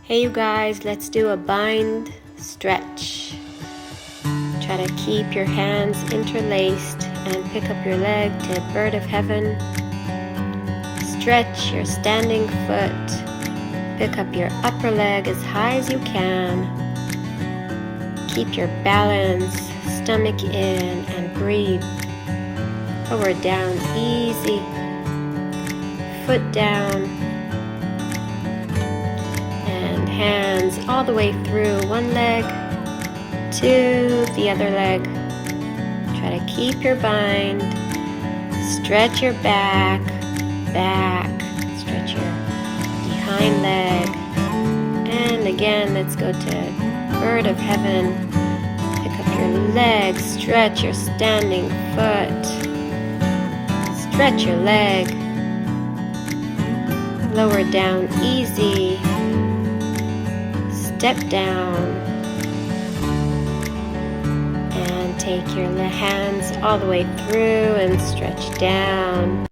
Hey you guys, let's do a bind stretch. Try to keep your hands interlaced and pick up your leg to bird of heaven. Stretch your standing foot. Pick up your upper leg as high as you can. Keep your balance, stomach in, and breathe. Lower down easy. Foot down. Hands all the way through one leg to the other leg. Try to keep your bind. Stretch your back, stretch your behind leg. And again, let's go to bird of heaven. Pick up your leg, stretch your standing foot. Stretch your leg. Lower down easy. Step down and take your hands all the way through and stretch down.